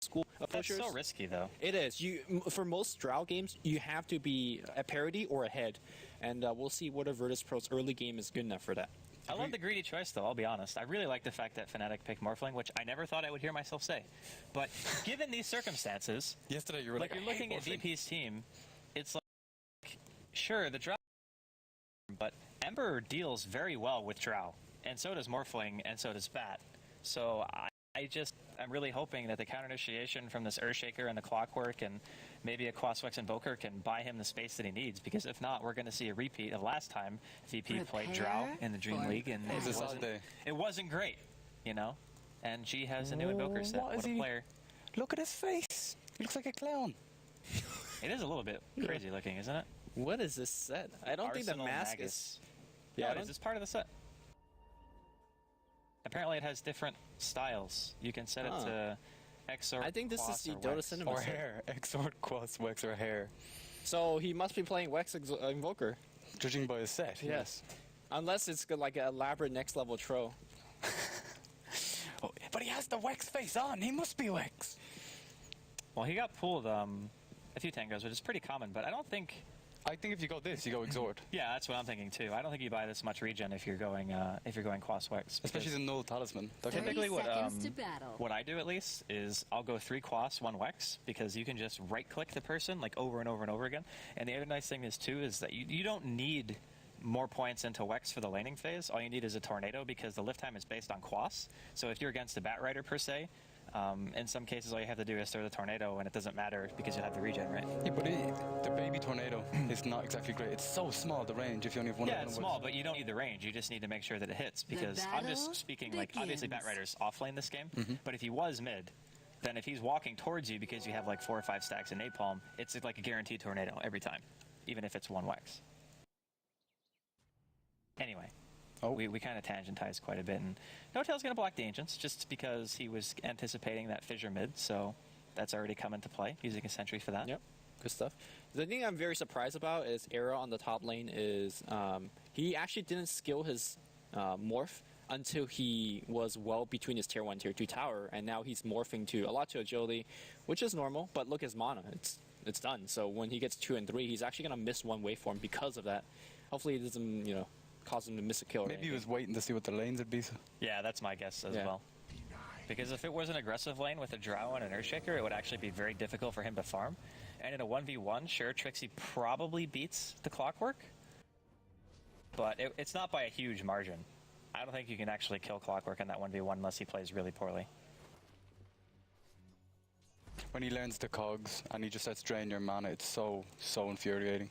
school approachers. That's so risky, though. It is. For most Drow games, you have to be a parity or ahead, and we'll see whether Virtus Pro's early game is good enough for that. I love the greedy choice, though, I'll be honest. I really like the fact that Fnatic picked Morphling, which I never thought I would hear myself say. But given these circumstances, yesterday you were like you're looking at VP's team, it's like, sure, the Drow, but Ember deals very well with Drow, and so does Morphling, and so does Bat. So I'm really hoping that the counter initiation from this Earthshaker and the Clockwork and maybe a Quaswex Invoker can buy him the space that he needs, because if not, we're going to see a repeat of last time VP played Drow in the Dream League, and it wasn't great, you know? And G has a new Invoker set. What a player. Look at his face. He looks like a clown. It is a little bit crazy looking, isn't it? What is this set? I don't think the mask is... Yeah, it's part of the set. Apparently it has different styles. You can set it to Exort, I think this is the Dota Cinema or hair. Exort, Quas, Wex, or hair. So he must be playing Wex Invoker. Judging by his set, yes. Unless it's like an elaborate next level tro. Oh, but he has the Wex face on. He must be Wex. Well, he got pulled a few tangos, which is pretty common, but I think if you go this, you go Exort. Yeah, that's what I'm thinking too. I don't think you buy this much regen if you're going Quas Wex. Especially the null talisman. Typically, what I do at least is I'll go 3 Quas, 1 Wex, because you can just right-click the person like over and over and over again. And the other nice thing is too is that you don't need more points into Wex for the laning phase. All you need is a Tornado, because the lift time is based on Quas. So if you're against a Bat Rider per se, in some cases, all you have to do is throw the Tornado, and it doesn't matter because you have the regen, right? Yeah, but the baby Tornado is not exactly great. It's so small, the range, if you only have one. Yeah, it's small, but you don't need the range. You just need to make sure that it hits, because I'm just speaking, like, obviously Bat Rider's offlane this game, but if he was mid, then if he's walking towards you because you have like 4 or 5 stacks in Napalm, it's like a guaranteed Tornado every time, even if it's 1 Wex. Anyway. We kind of tangentized quite a bit, and No-Tail's going to block the Ancients just because he was anticipating that Fissure mid, so that's already come into play, using a Sentry for that. Yep, good stuff. The thing I'm very surprised about is Era on the top lane is he actually didn't skill his morph until he was well between his tier 1 tier 2 tower, and now he's morphing to a lot to agility, which is normal, but look at his mana, it's done. So when he gets 2 and 3, he's actually going to miss 1 waveform because of that. Hopefully it doesn't, you know, cause him to miss a kill. Maybe he was waiting to see what the lanes would be. Yeah, that's my guess as well. Because if it was an aggressive lane with a Drow and an Earthshaker, it would actually be very difficult for him to farm. And in a 1v1, sure, Trixie probably beats the Clockwork, but it's not by a huge margin. I don't think you can actually kill Clockwork in that 1v1 unless he plays really poorly. When he learns the cogs and he just starts draining your mana, it's so infuriating.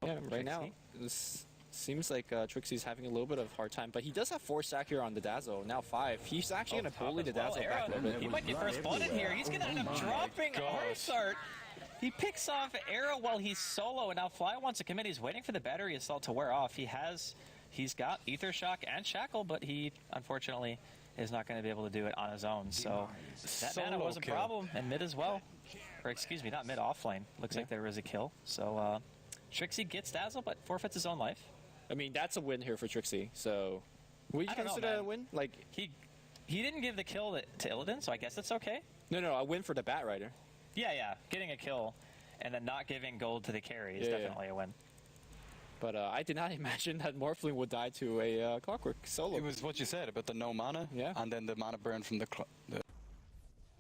Yeah, right now, this seems like Trixie's having a little bit of a hard time, but he does have 4 stack here on the Dazzle, now 5. He's actually going to bully the Dazzle back a little bit. He might get first blooded here. He's going to end up dropping Arsart. He picks off Arrow while he's solo, and now Fly wants to commit. He's waiting for the battery assault to wear off. He's got Ether Shock and Shackle, but he, unfortunately, is not going to be able to do it on his own. So that mana was a problem, and mid as well. Or excuse me, not mid, offlane. Looks like there was a kill. So Trixie gets Dazzle, but forfeits his own life. I mean, that's a win here for Trixie. So would you consider a win? Like he didn't give the kill to Illidan, so I guess it's okay. No, a win for the Bat Rider. Yeah, getting a kill and then not giving gold to the carry is definitely a win. But I did not imagine that Morphling would die to a Clockwork solo. It was what you said about the no mana, and then the mana burn from the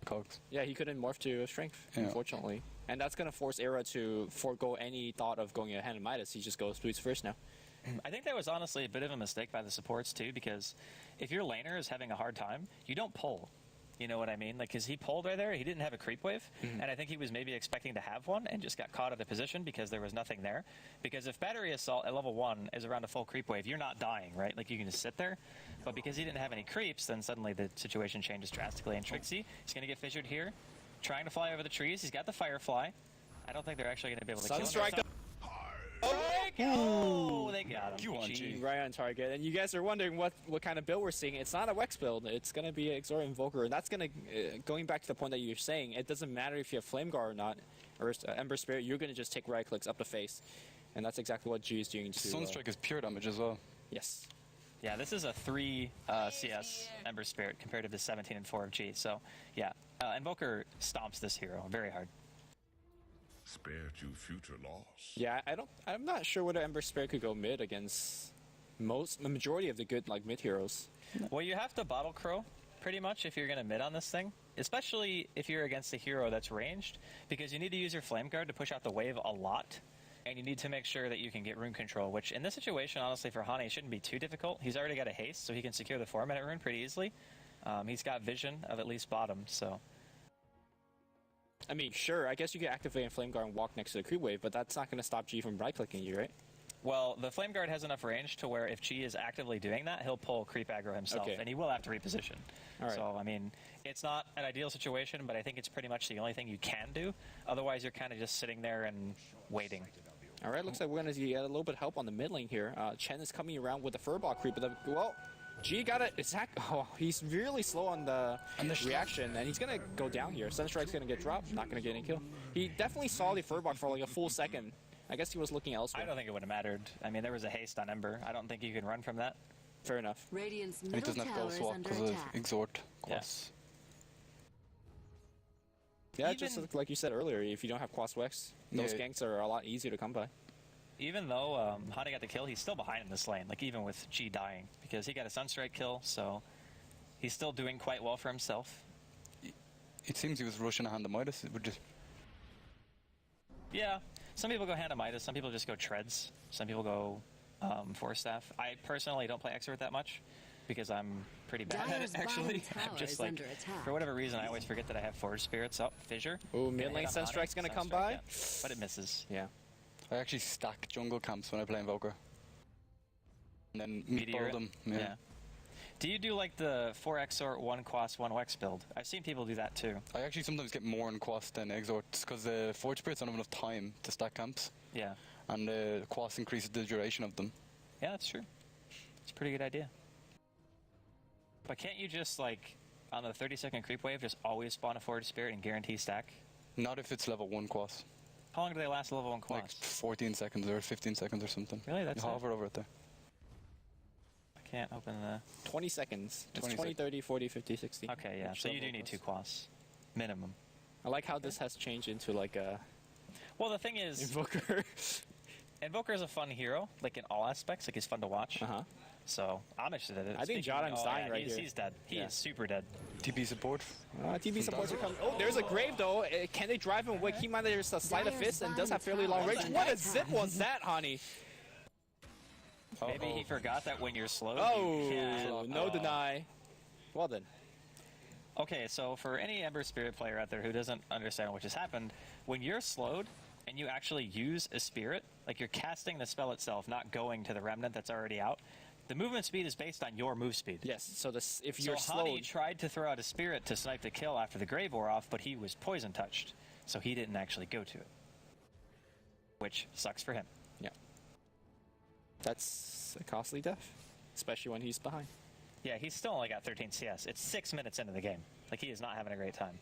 cogs. Yeah, he couldn't morph to Strength, unfortunately. And that's going to force Era to forego any thought of going ahead of Midas. He just goes boots first now. I think that was honestly a bit of a mistake by the supports too, because if your laner is having a hard time, you don't pull. You know what I mean? Like, because he pulled right there, he didn't have a creep wave, and I think he was maybe expecting to have one and just got caught out of position because there was nothing there. Because if battery assault at level 1 is around a full creep wave, you're not dying, right? Like, you can just sit there. But because he didn't have any creeps, then suddenly the situation changes drastically. And Trixie, he's going to get fissured here, trying to fly over the trees. He's got the Firefly. I don't think they're actually going to be able to kill him. Sunstrike. Oh, they got him. G. Right on target. And you guys are wondering what kind of build we're seeing. It's not a Wex build. It's going to be an Exort Invoker. And that's going to, going back to the point that you're saying, it doesn't matter if you have Flame Guard or not, or Ember Spirit, you're going to just take right clicks up the face. And that's exactly what G is doing to... Sunstrike is pure damage as well. Yes. Yeah, this is a 3 CS Ember Spirit compared to the 17 and 4 of G. So, yeah, Invoker stomps this hero very hard. Spared you future loss. Yeah, I'm not sure whether Ember Spirit could go mid against the majority of the good like mid heroes. Well, you have to Bottle Crow pretty much if you're going to mid on this thing, especially if you're against a hero that's ranged, because you need to use your Flame Guard to push out the wave a lot, and you need to make sure that you can get rune control, which in this situation, honestly, for Hani, shouldn't be too difficult. He's already got a haste, so he can secure the 4-minute rune pretty easily. He's got vision of at least bottom, so... I mean, sure, I guess you could activate a Flame Guard and walk next to the creep wave, but that's not going to stop G from right-clicking you, right? Well, the Flame Guard has enough range to where if G is actively doing that, he'll pull creep aggro himself, and he will have to reposition. All right. So, I mean, it's not an ideal situation, but I think it's pretty much the only thing you can do. Otherwise, you're kind of just sitting there and waiting. All right, looks like we're going to get a little bit of help on the mid lane here. Chen is coming around with the Furball creep, but well, G got it. Oh, he's really slow on the reaction, and he's going to go down here. Sunstrike's going to get dropped, not going to get any kill. He definitely saw the Furball for like a full second. I guess he was looking elsewhere. I don't think it would have mattered. I mean, there was a haste on Ember. I don't think you can run from that. Fair enough. Radiant's and he doesn't have goal swap because of Exhort. Yes. Yeah, just like you said earlier, if you don't have Quas Wex, those ganks are a lot easier to come by. Even though Hani got the kill, he's still behind in this lane, like even with G dying, because he got a Sunstrike kill, so he's still doing quite well for himself. It seems he was rushing a hand of Midas. It would just... Yeah, some people go hand of Midas, some people just go treads, some people go Force Staff. I personally don't play Exort that much, because I'm pretty bad at it, actually. I'm just like, for whatever reason, I always forget that I have Forge Spirits. Oh, Fissure. Ooh, mid lane Sunstrike's gonna come by. Yeah, but it misses. Yeah. I actually stack jungle camps when I play Invoker. And then Meteor them. Yeah. Do you do like the 4 Exort, 1 Quas, 1 Wex build? I've seen people do that too. I actually sometimes get more in Quas than Exorts because the Forge Spirits don't have enough time to stack camps. Yeah. And the Quas increases the duration of them. Yeah, that's true. It's a pretty good idea. But can't you just, like, on the 30-second creep wave, just always spawn a Forge Spirit and guarantee stack? Not if it's level 1 Quas. How long do they last level 1 Quas? Like 14 seconds or 15 seconds or something. Really? That's you hover over it there. I can't open the... 20 seconds. It's 20, 30, 40, 50, 60. Okay, yeah. So you do need 2 Quas. Minimum. I like how this has changed into, like, a... Well, the thing is... Invoker. Invoker is a fun hero, like, in all aspects. Like, he's fun to watch. Uh-huh. So, I'm interested in it. I think Jotun's dying right here. He's dead. He is super dead. TP support. TP supports are coming. Oh, there's a Grave, though. Can they drive him? He might have just a sleight of fist and does have fairly long range. What a zip was that, Hani? Maybe he forgot that when you're slowed, you can... no deny. Well then. Okay, so for any Ember Spirit player out there who doesn't understand what just happened, when you're slowed and you actually use a Spirit, like you're casting the spell itself, not going to the Remnant that's already out, the movement speed is based on your move speed. Yes, so if you're so slowed... Hani tried to throw out a Spirit to snipe the kill after the Grave wore off, but he was poison touched, so he didn't actually go to it. Which sucks for him. Yeah. That's a costly death, especially when he's behind. Yeah, he's still only got 13 CS. It's 6 minutes into the game. Like, he is not having a great time.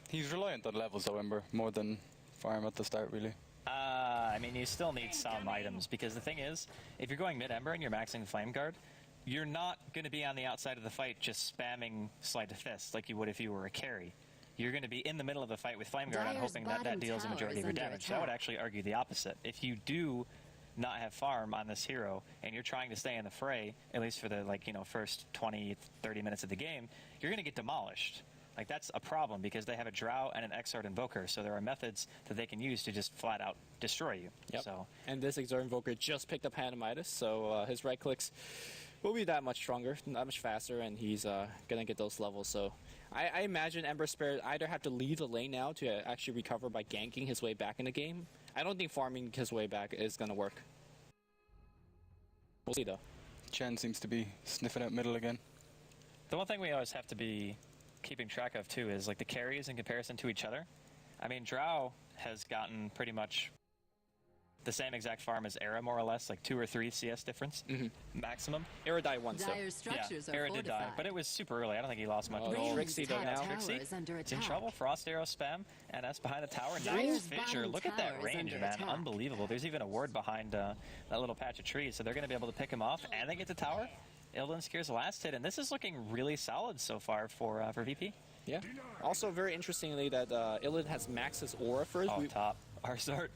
He's reliant on levels, though, Ember, more than farm at the start, really. I mean, you still need some items, because the thing is, if you're going mid-Ember and you're maxing the Flame Guard, you're not going to be on the outside of the fight just spamming Sleight of Fist like you would if you were a carry. You're going to be in the middle of the fight with Flame Guard and hoping that that deals a majority of your damage. So I would actually argue the opposite. If you do not have farm on this hero and you're trying to stay in the fray, at least for the first 20, 30 minutes of the game, you're going to get demolished. Like, that's a problem because they have a Drow and an Exort Invoker, so there are methods that they can use to just flat out destroy you. Yep. So, and this Exort Invoker just picked up Hand of Midas, so his right clicks will be that much stronger, that much faster, and he's going to get those levels. So I imagine Ember Spirit either have to leave the lane now to actually recover by ganking his way back in the game. I don't think farming his way back is going to work. We'll see, though. Chen seems to be sniffing out middle again. the one thing we always have to be keeping track of, too, is like the carries in comparison to each other. I mean, Drow has gotten pretty much the same exact farm as Era, more or less, like 2 or 3 CS difference, maximum. Era died once, so. Yeah, Era did die, but it was super early. I don't think he lost much. Trixie, though, now. Trixie is in trouble. Frost Arrow spam, and that's behind the tower. Nice Fissure. Look at that range, man. Unbelievable. There's even a ward behind that little patch of trees, so they're going to be able to pick him off, and they get the tower. Illidan secures the last hit, and this is looking really solid so far for VP. Yeah. Also, very interestingly, that Illidan has maxed his aura first. Oh, top. Arsart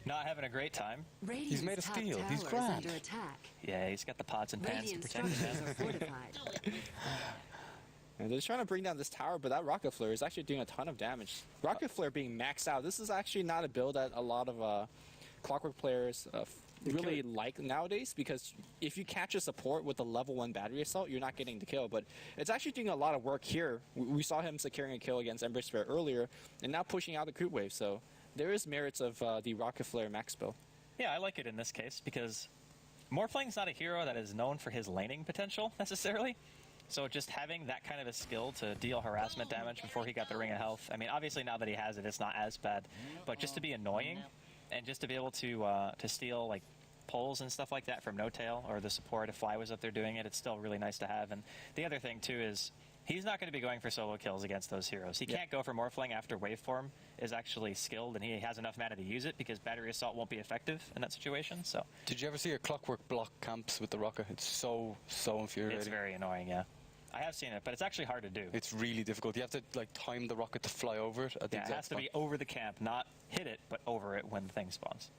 not having a great time. He's made of steel. He's grand. Yeah, he's got the pots and pans to protect him. And they're trying to bring down this tower, but that Rocket Flare is actually doing a ton of damage. Rocket Flare being maxed out. This is actually not a build that a lot of Clockwork players really like nowadays, because if you catch a support with a level 1 battery assault, you're not getting the kill. But it's actually doing a lot of work here. We saw him securing a kill against Ember Spirit earlier, and now pushing out the creep wave. So there is merits of the Rocket Flare max build. Yeah, I like it in this case because Morphling's not a hero that is known for his laning potential necessarily. So just having that kind of a skill to deal harassment damage before he got the Ring of Health. I mean, obviously now that he has it, it's not as bad. But just to be annoying and just to be able to steal like pulls and stuff like that from No Tail or the support if Fly was up there doing it, it's still really nice to have. And the other thing too is he's not going to be going for solo kills against those heroes. He can't go for Morphling after Waveform is actually skilled and he has enough mana to use it because Battery Assault won't be effective in that situation. So did you ever see a Clockwork block camps with the Rocket? It's so infuriating. It's very annoying, yeah. I have seen it, but it's actually hard to do. It's really difficult. You have to like time the Rocket to fly over it. It has to be over the camp, not hit it, but over it when the thing spawns.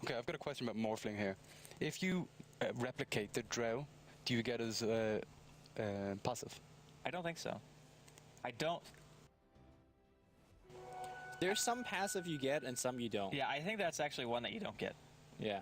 Okay, I've got a question about Morphling here. If you replicate the Drow, do you get as passive? I don't think so. I don't. There's some passive you get and some you don't. Yeah, I think that's actually one that you don't get. Yeah.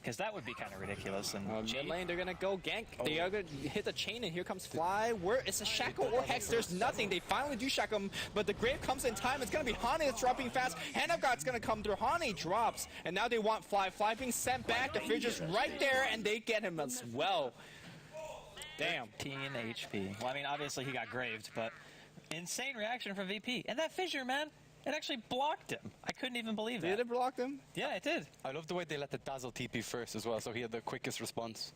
Because that would be kind of ridiculous. And mid lane, they're going to go gank. They are going to hit the chain, and here comes Fly. Where is a Shackle or Hex? There's nothing. They finally do Shackle him, but the Grave comes in time. It's going to be Hane that's dropping fast. Hand of God's going to come through. Hane drops, and now they want Fly. Fly being sent back. The Fridge is right there, and they get him as well. Damn. 15 HP. Well, I mean, obviously he got graved, but insane reaction from VP. And that Fissure, man. It actually blocked him. I couldn't even believe that. Did it block him? Yeah, it did. I love the way they let the Dazzle TP first as well, so he had the quickest response.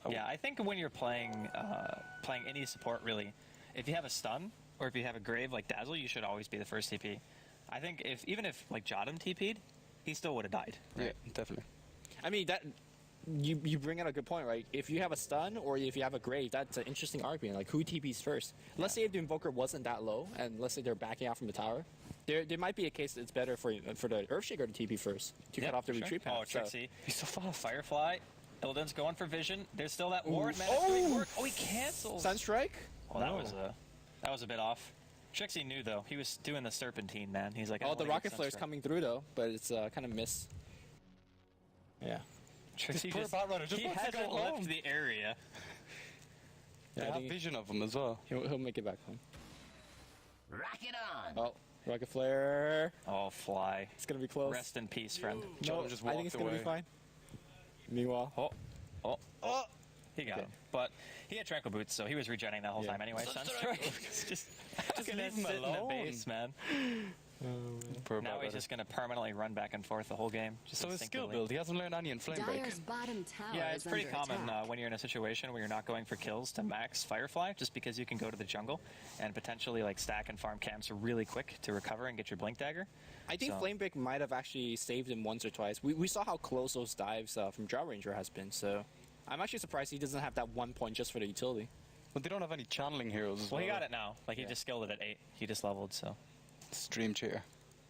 Yeah, I think when you're playing any support, really, if you have a stun or if you have a Grave like Dazzle, you should always be the first TP. I think even if like Jotum TP'd, he still would have died. Right? Yeah, definitely. I mean, that you bring out a good point, right? If you have a stun or if you have a Grave, that's an interesting argument. Like, who TPs first? Let's say if the Invoker wasn't that low, and let's say they're backing out from the tower, there might be a case that it's better for the Earthshaker to TP first to cut off the retreat path. Oh, Trixie. He's so fast. Firefly. Illidan's going for Vision. There's still that ward, man. It's doing work. Oh, he cancels. Sunstrike? Well, that was a bit off. Trixie knew, though. He was doing the Serpentine, man. He's like, oh, the Rocket Flare's coming through, though, but it's kind of miss. Yeah. Trixie he hasn't left the area. They have vision of him as well. He'll make it back home. Rocket on! Oh, Rocket Flare. Oh, Fly. It's going to be close. Rest in peace, friend. No, just I think it's going to be fine. Meanwhile. Oh. He got him. But he had Tranquil Boots, so he was regenerating that whole time anyway. Sunstrike. just leave him alone. In the base, man. Now he's just going to permanently run back and forth the whole game. Just so his skill build, he hasn't learned any in Flame Break. Yeah, it's pretty common when you're in a situation where you're not going for kills to max Firefly, just because you can go to the jungle and potentially like stack and farm camps really quick to recover and get your Blink Dagger. I think Flame Break might have actually saved him once or twice. We saw how close those dives from Drow Ranger has been, so I'm actually surprised he doesn't have that 1 point just for the utility. But they don't have any channeling heroes as well. Well, he got it now. Like, he just skilled it at 8. He just leveled, so. Stream cheer.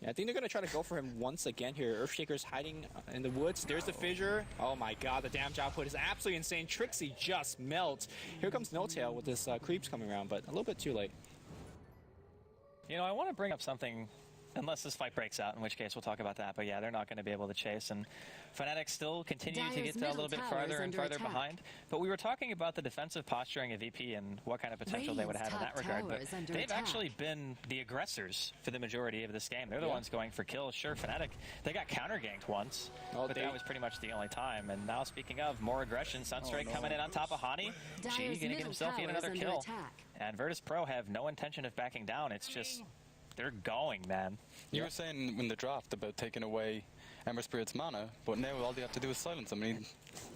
Yeah, I think they're going to try to go for him once again here. Earthshaker's hiding in the woods. There's the Fissure. Oh my god, the damage output is absolutely insane. Trixie just melts. Here comes No Tail with this creeps coming around, but a little bit too late. You know, I want to bring up something, unless this fight breaks out, in which case we'll talk about that. But yeah, they're not going to be able to chase. And Fnatic still continue to get a little bit farther and farther behind. But we were talking about the defensive posturing of VP and what kind of potential they would have in that regard. But they've actually been the aggressors for the majority of this game. They're the ones going for kills. Sure, Fnatic, they got counter-ganked once, but that was pretty much the only time. And now, speaking of more aggression, Sunstrike coming in on top of Hane. G going to get himself yet another kill. And Virtus Pro have no intention of backing down. It's just, they're going, man. You were saying in the draft about taking away Ember Spirit's mana, but now all they have to do is silence him.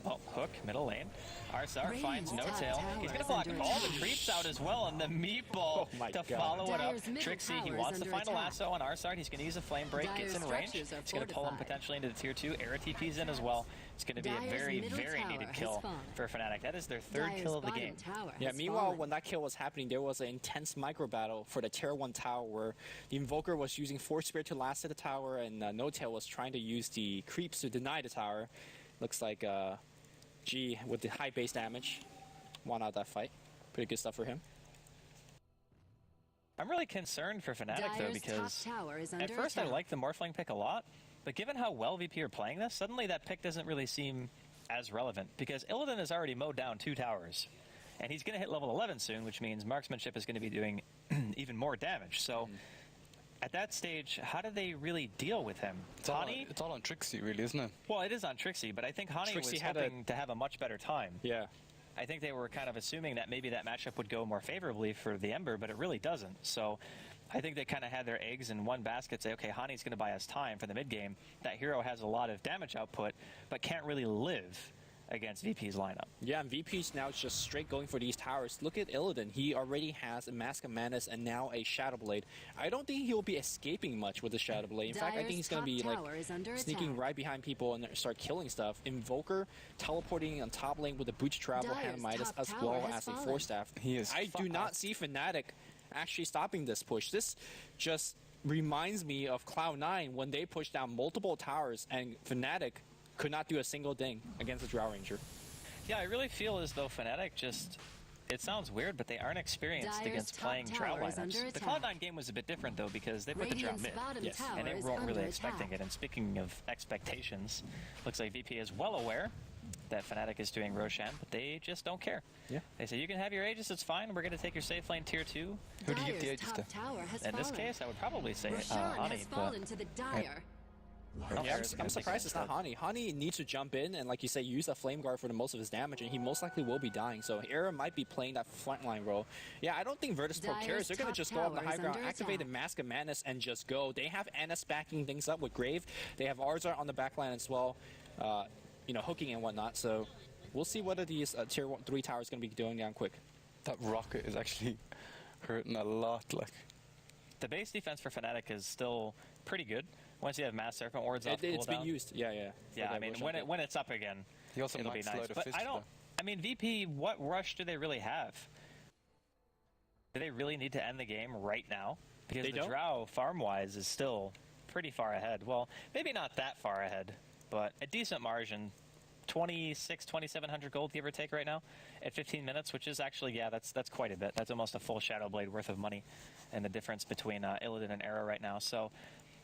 Oh, hook, middle lane. Arsar Radiant's finds No top Tail. tower He's going to is block under all the attack. creeps out as well, and the meatball Oh my to God. follow it up. Dyer's middle Trixie, he tower wants is to under find a attack. lasso on Arsar. He's going to use a flame break, gets Dyer's in range. structures are It's going to pull him fortified. potentially into the tier 2. Era TP's in as well. It's going to be a Dyer's very, middle very tower needed has kill fallen. for Fnatic. That is their third Dyer's kill of the bottom game. tower Yeah, has meanwhile, fallen. when that kill was happening, there was an intense micro battle for the tier 1 tower where the Invoker was using Force Spirit to last at the tower, and No Tail was trying to use the creeps to deny the tower. Looks like G with the high base damage won out that fight. Pretty good stuff for him. I'm really concerned for Fnatic, though, Dyer's because top tower is under at first I attack. liked the Morphling pick a lot, but given how well VP are playing this, suddenly that pick doesn't really seem as relevant, because Illidan has already mowed down 2 towers, and he's going to hit level 11 soon, which means marksmanship is going to be doing even more damage. So at that stage, how do they really deal with him? It's all on Trixie, really, isn't it? Well, it is on Trixie, but I think Hani Trixie was had hoping to have a much better time. Yeah. I think they were kind of assuming that maybe that matchup would go more favorably for the Ember, but it really doesn't. So I think they kind of had their eggs in one basket, say, okay, Hani's going to buy us time for the mid game. That hero has a lot of damage output, but can't really live against VP's lineup. Yeah, and VP's now just straight going for these towers. Look at Illidan. He already has a Mask of Madness and now a Shadow Blade. I don't think he'll be escaping much with the Shadow Blade. In fact, I think he's going to be like sneaking right behind people and start killing stuff. Invoker teleporting on top lane with a Boots Travel, Dyer's Midas, top as tower well has as a fallen. Force Staff. He is I do not see Fnatic actually stopping this push. This just reminds me of Cloud9 when they pushed down multiple towers and Fnatic could not do a single thing against the Drow Ranger. Yeah, I really feel as though Fnatic just, it sounds weird, but they aren't experienced Dyer's against top playing Drow tower is under lineups. The attack. Cloud9 game was a bit different, though, because they put the Drow Radiant's mid. bottom Yes. tower And they is weren't really under expecting attack. it. And speaking of expectations, looks like VP is well aware that Fnatic is doing Roshan, but they just don't care. Yeah. They say, you can have your Aegis, it's fine. We're going to take your safe lane tier 2. Who do you give the Dyer's Aegis top to? tower has In this fallen. case, I would probably say Roshan Ani, has but fallen to the Dyer. Yeah, I'm surprised it's not Hani. Hani needs to jump in and, like you say, use a Flame Guard for the most of his damage, and he most likely will be dying. So Era might be playing that frontline role. Yeah, I don't think Virtus Pro Dyer's cares. They're going top to just go up the tower high is ground, under activate the attack. Mask of Madness, and just go. They have Annis backing things up with Grave. They have Arzar on the backline as well, hooking and whatnot. So we'll see what these tier 3 towers going to be doing down quick. That rocket is actually hurting a lot. Like, the base defense for Fnatic is still pretty good. Once you have Mass Serpent Wards off It's been cooldown. used. Yeah. Yeah, For I that mean, Roshan when it's up again, he also it'll be maxed nice. out a But fist. I don't. I mean, VP, what rush do they really have? Do they really need to end the game right now? Because They the don't? Drow, farm-wise, is still pretty far ahead. Well, maybe not that far ahead, but a decent margin. 2,700 gold, give or take, right now at 15 minutes, which is actually, yeah, that's quite a bit. That's almost a full Shadow Blade worth of money, and the difference between Illidan and Era right now. So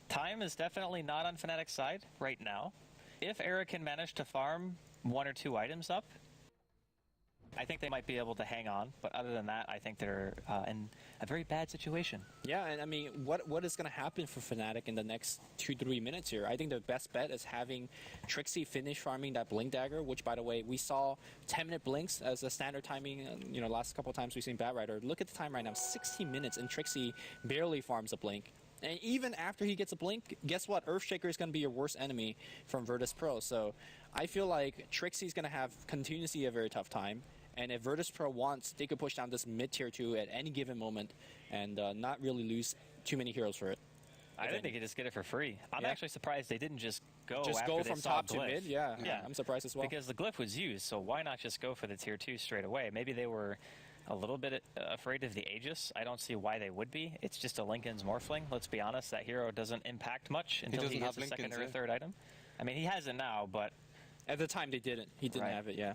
time is definitely not on Fnatic's side right now. If Era can manage to farm 1 or 2 items up, I think they might be able to hang on. But other than that, I think they're in a very bad situation. Yeah, and I mean, what is going to happen for Fnatic in the next 2-3 minutes here? I think the best bet is having Trixie finish farming that Blink Dagger, which, by the way, we saw 10-minute blinks as a standard timing. Last couple of times we've seen Bat Rider. Look at the time right now, 16 minutes, and Trixie barely farms a Blink. And even after he gets a Blink, guess what? Earthshaker is going to be your worst enemy from Virtus Pro. So I feel like Trixie's going to continue to see a very tough time. And if Virtus Pro wants, they could push down this mid-tier 2 at any given moment and not really lose too many heroes for it. I think they could just get it for free. I'm Yeah. actually surprised they didn't just go Just after go they from saw top to Glyph. mid? Yeah, I'm surprised as well. Because the glyph was used, so why not just go for the tier 2 straight away? Maybe they were a little bit afraid of the Aegis. I don't see why they would be. It's just a Linken's Morphling. Let's be honest, that hero doesn't impact much until he doesn't gets have a second Linken's, or a yeah. third item. I mean, he has it now, but At the time, they didn't. He didn't Right. have it, yeah.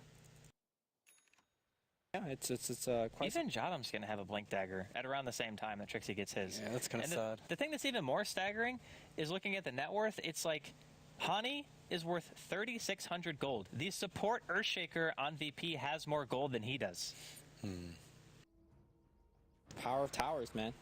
Yeah, it's quite... even Jotham's going to have a Blink Dagger at around the same time that Trixie gets his. Yeah, that's kinda And sad. The thing that's even more staggering is looking at the net worth. It's like Hani is worth 3,600 gold. The support Earthshaker on VP has more gold than he does. Power of towers, man.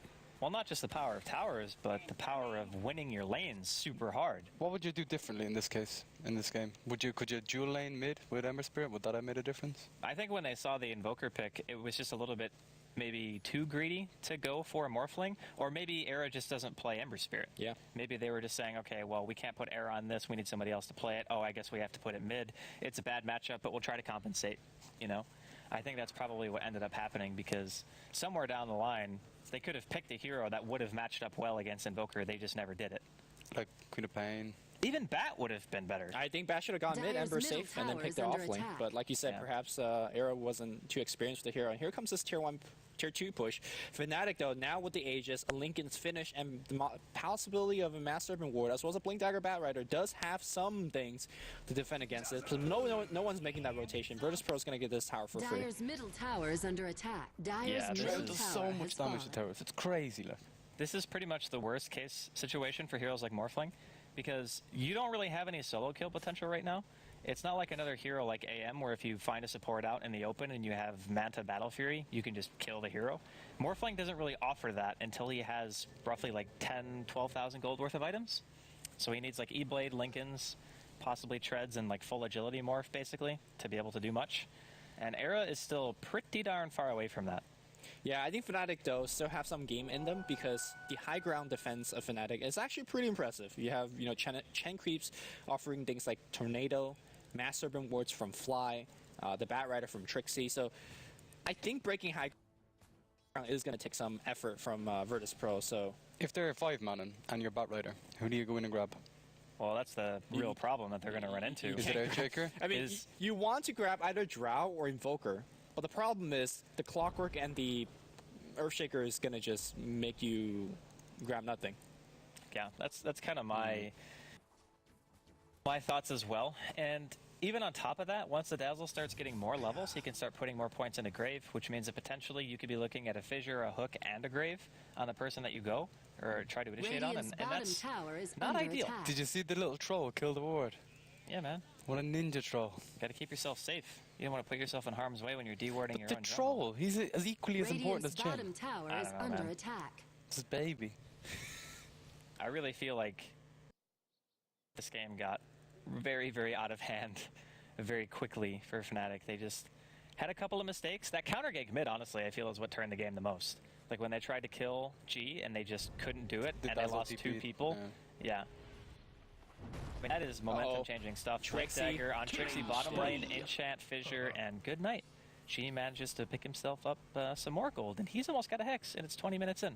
Well, not just the power of towers, but the power of winning your lanes super hard. what would you do differently in this case, in this game? Could you dual lane mid with Ember Spirit? Would that have made a difference? I think when they saw the Invoker pick, it was just a little bit maybe too greedy to go for a Morphling, or maybe Era just doesn't play Ember Spirit. Yeah. Maybe they were just saying, okay, well, we can't put Era on this. We need somebody else to play it. Oh, I guess we have to put it mid. It's a bad matchup, but we'll try to compensate, you know? I think that's probably what ended up happening, because somewhere down the line, they could have picked a hero that would have matched up well against Invoker. They just never did it. Like Queen of Pain. Even Bat would have been better. I think Bat should have gone mid, Dyer's Ember middle safe, and then tower picked is the under off lane. attack. But like you said, Yeah. perhaps Era wasn't too experienced with the hero. And here comes this tier 1, tier 2 push. Fnatic, though, now with the Aegis, a Linken's finish, and the possibility of a Master Serpent Ward, as well as a Blink Dagger Bat Rider, does have some things to defend against this. So no one's making that rotation. Virtus Pro is going to get this tower for free. Dyer's middle tower is under attack. Dyer's Yeah, this middle is- Does tower so much has damage to fallen. towers. It's crazy, like. This is pretty much the worst case situation for heroes like Morphling, because you don't really have any solo kill potential right now. It's not like another hero like AM, where if you find a support out in the open and you have Manta Battle Fury, you can just kill the hero. Morphling doesn't really offer that until he has roughly like 10, 12,000 gold worth of items. So he needs like E-Blade, Linken's, possibly Treads, and like full agility morph, basically, to be able to do much. And Era is still pretty darn far away from that. Yeah, I think Fnatic, though, still have some game in them, because the high ground defense of Fnatic is actually pretty impressive. You have, Chen Creeps offering things like Tornado, Master Serpent Wards from Fly, the Bat Rider from Trixie. So I think breaking high ground is going to take some effort from Virtus Pro. So If they're 5-manning and you're Bat Rider, who do you go in and grab? Well, that's the real problem that they're going to run into. Is it Earthshaker? I mean, Is- you want to grab either Drow or Invoker, but the problem is the Clockwork and the Earthshaker is going to just make you grab nothing. Yeah, that's kind of my thoughts as well. And even on top of that, once the Dazzle starts getting more levels, he can start putting more points into Grave, which means that potentially you could be looking at a Fissure, a Hook, and a Grave on the person that you go or try to initiate on, Radiant's and bottom that's tower is not under ideal. attack. Did you see the little troll kill the ward? yeah, man. What a ninja troll. Got to keep yourself safe. You don't want to put yourself in harm's way when you're dewarding your The own jungle. troll, he's as equally as important as Radiant's Chen. bottom tower I is don't know, under man. attack. It's his baby. I really feel like this game got very, very out of hand very quickly for Fnatic. They just had a couple of mistakes. That counter gank mid, honestly, I feel is what turned the game the most. Like when they tried to kill G and they just couldn't do it, The and they Dazzle lost TP, 2 people. Yeah. I mean, that is momentum-changing stuff. Blink Trixie. Dagger on Trixie bottom lane, Enchant, Fissure, and good night. G manages to pick himself up some more gold, and he's almost got a Hex, and it's 20 minutes in.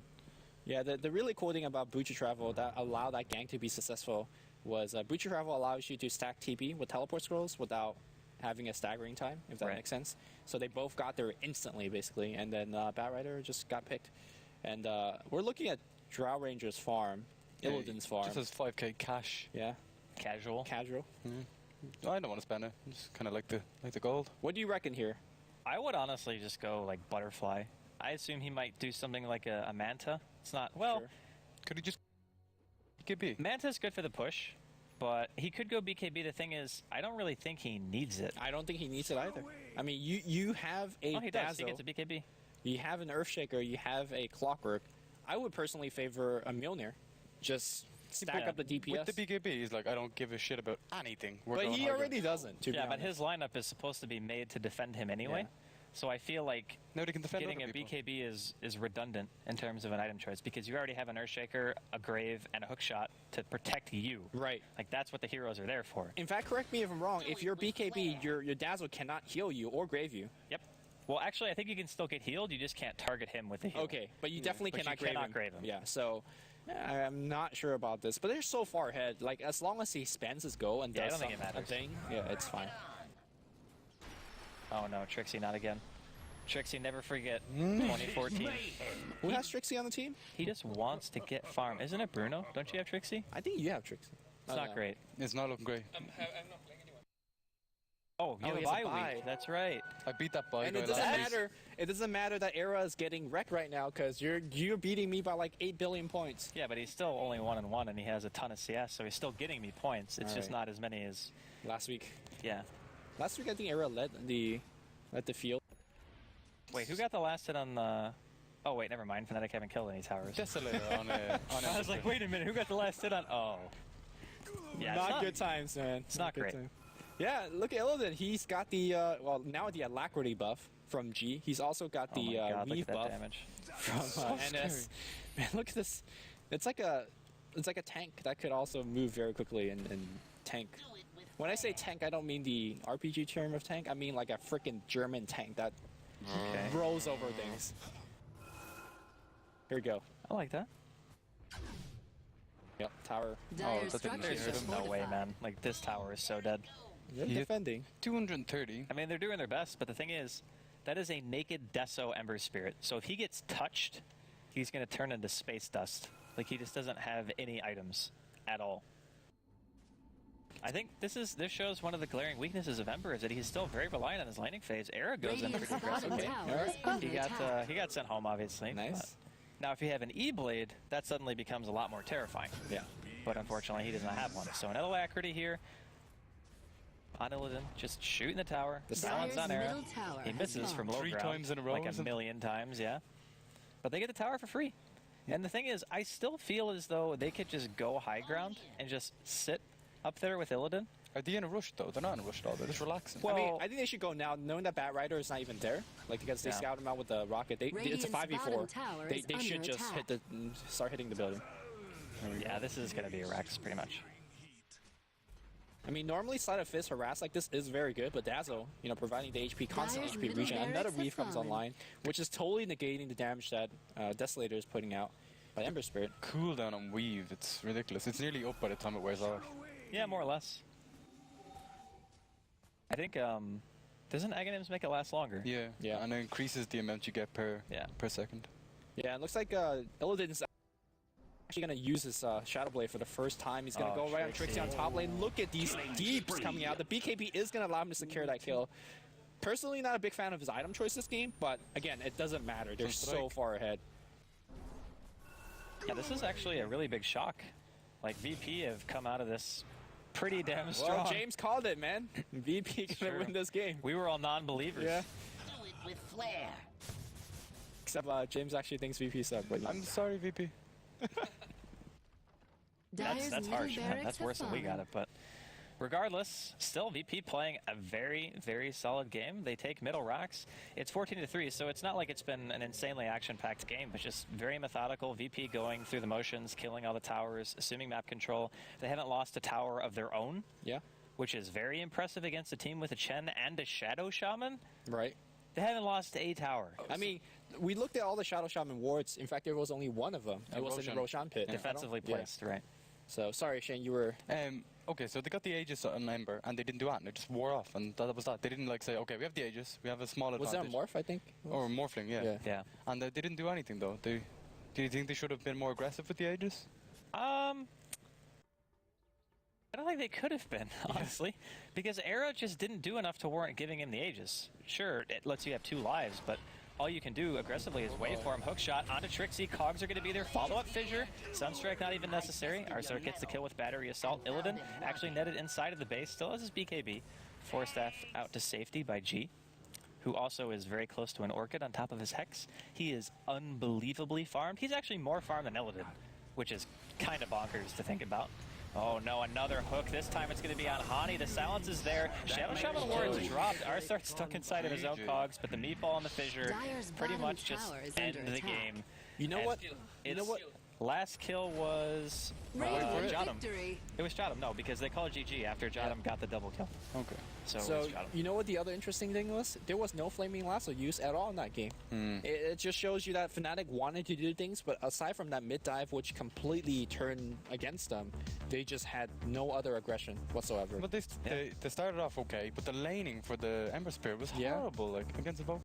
Yeah, the really cool thing about Butcher Travel that allowed that gank to be successful was Butcher Travel allows you to stack TP with teleport scrolls without having a staggering time, if that Right. makes sense. So they both got there instantly, basically, and then Bat Rider just got picked. And we're looking at Drow Ranger's farm, Illidan's farm. Just has 5k cash. Yeah, Casual. casual. I don't want to spend it. I just kind of like the gold. What do you reckon here? I would honestly just go like Butterfly. I assume he might do something like a Manta. It's not, well, Sure. Could he just BKB? Manta's good for the push, but he could go BKB. The thing is, I don't really think he needs it. I don't think he needs it either. I mean, you have a Oh, he does. He Dazzle, gets a BKB. you have an Earthshaker, you have a Clockwork. I would personally favor a Mjolnir. Just stack Yeah. up the DPS. With the BKB, he's like, I don't give a shit about anything. We're but going he harder. already doesn't, to be Yeah, but honest. his lineup is supposed to be made to defend him anyway. Yeah. So I feel like Nobody can defend getting a other people. BKB is redundant in terms of an item choice, because you already have an Earthshaker, a Grave, and a Hookshot to protect you. Right. Like, that's what the heroes are there for. In fact, correct me if I'm wrong, if you're BKB, your Dazzle cannot heal you or grave you. Yep. Well, actually, I think you can still get healed. You just can't target him with the heal. Okay, but you definitely But you cannot, cannot grave him. Yeah, so I'm not sure about this, but they're so far ahead. Like, as long as he spends his go and Yeah, I does don't think it a matters. thing, yeah, it's fine. Oh no, Trixie, not again. Trixie, never forget 2014. Who has Trixie on the team? He just wants to get farm. Isn't it Bruno? Don't you have Trixie? I think you have Trixie. It's not great. It's not looking great. Oh, you Oh, have he a has a bye bye. week. That's right. I beat that bye And guy it doesn't last week. matter. It doesn't matter that Era is getting wrecked right now because you're beating me by like 8 billion points. Yeah, but he's still only 1-1, and he has a ton of CS, so he's still getting me points. It's just Alright. not as many as, Last week, yeah. I think Era led the field. Wait, who got the last hit on the? Oh wait, never mind. Fnatic haven't killed any towers. Desolator on I was like, wait a minute, who got the last hit on? Oh, yeah, it's not good times, man. It's not good great. time. Yeah, look at Illidan. He's got the now the Alacrity buff. from G. He's also got Oh my the God, look weave at that buff damage. from NS. Man, look at this. It's like a tank that could also move very quickly and tank. When I say tank, I don't mean the RPG term of tank. I mean like a freaking German tank that rolls over things. Here we go. I like that. Yep, tower. Dire that didn't There's structures just no way, fortified. man. Like, this tower is so dead. They're Yeah. defending. 230. I mean, they're doing their best, but the thing is, that is a naked Deso Ember Spirit. So if he gets touched, he's going to turn into space dust. Like, he just doesn't have any items at all. I think this shows one of the glaring weaknesses of Ember is that he's still very reliant on his laning phase. Era goes in Radiant's pretty bottom aggressively. tower is under He attack. got sent home, obviously. Nice. but- Now, if you have an E-Blade, that suddenly becomes a lot more terrifying. Yeah. But unfortunately, he does not have one. So an alacrity here. On Illidan, just shooting the tower. The silence Dire's on Era. middle tower He has misses from fallen. low 3 ground. times in a row Like or a something? million times, yeah. But they get the tower for free. And the thing is, I still feel as though they could just go high ground and just sit up there with Illidan. Are they in a rush though? They're not in a rush at all. They're just relaxing. Well, I mean, I think they should go now, knowing that Bat Rider is not even there. Like, because they Yeah. scout him out with the rocket. It's a Radiant's 5v4. bottom tower They is should under just attack. start hitting the building. yeah, this is going to be a Rex, pretty much. I mean, normally Sleight of Fist harass like this is very good, but Dazzle, providing the HP, constant Dire's HP middle regen, another barracks have weave comes fallen. online, which is totally negating the damage that Desolator is putting out by Ember Spirit. Cooldown on weave. It's ridiculous. It's nearly up by the time it wears off. Yeah, more or less. I think, doesn't Aghanims make it last longer? Yeah. Yeah. And it increases the amount you get per second. Yeah, it looks like Illidan is actually going to use his Shadow Blade for the first time. He's going to Oh, go right on Trixie on top lane. Look at these deeps coming out. The BKB is going to allow him to secure that kill. Personally, not a big fan of his item choice this game, but again, it doesn't matter. They're so Strike. far ahead. Yeah, this is actually a really big shock. Like, VP have come out of this pretty damn strong. Well, James called it, man. VP going to Sure. win this game. We were all non-believers. Yeah. Do it with flair. Except James actually thinks VP sucked, but I'm sorry, VP. Dire's That's middle harsh, man. barracks That's have worse than we got fallen. it. But regardless, still VP playing a very, very solid game. They take middle rocks. It's 14-3, so it's not like it's been an insanely action-packed game, but just very methodical. VP going through the motions, killing all the towers, assuming map control. They haven't lost a tower of their own, yeah, which is very impressive against a team with a Chen and a Shadow Shaman. right. They haven't lost a tower. I mean, we looked at all the Shadow Shaman wards. In fact, there was only one of them. It was in the Roshan. Roshan pit. Defensively Yeah. placed, right? So, sorry, Shane, you were... Okay, so they got the Aegis on Ember, and they didn't do that. They just wore off, and that was that. They didn't say, okay, we have the Aegis, we have a small Was that a advantage. Morph, I think? Or Morphling, yeah. Yeah. Yeah. And they didn't do anything though. Do you think they should have been more aggressive with the Aegis? I don't think they could have been, honestly, because Era just didn't do enough to warrant giving him the Aegis. Sure, it lets you have 2 lives, but all you can do aggressively is waveform, hookshot onto Trixie. Cogs are going to be there. Follow-up Fissure. Sunstrike not even necessary. Arzark gets the kill with Battery Assault. Illidan actually netted inside of the base. Still has his BKB. Force Staff out to safety by G, who also is very close to an Orchid on top of his Hex. He is unbelievably farmed. He's actually more farmed than Illidan, which is kind of bonkers to think about. Oh no, another hook. This time it's going to be on Hani. The silence is there. Shadow Shaman wards dropped. Arzark's stuck inside of his own cogs, but the meatball and the fissure Dire's pretty bottom much just tower is end under the attack. game. You know And what? Last kill was Radiant Jottam. victory. It was Jottam, no, because they called GG after Jottam got the double kill. Okay. So, it So, was Jottam. you know what the other interesting thing was? There was no Flaming Lasso use at all in that game. It just shows you that Fnatic wanted to do things, but aside from that mid-dive, which completely turned against them, they just had no other aggression whatsoever. But they started off okay, but the laning for the Ember Spirit was Yeah. horrible, like against the both.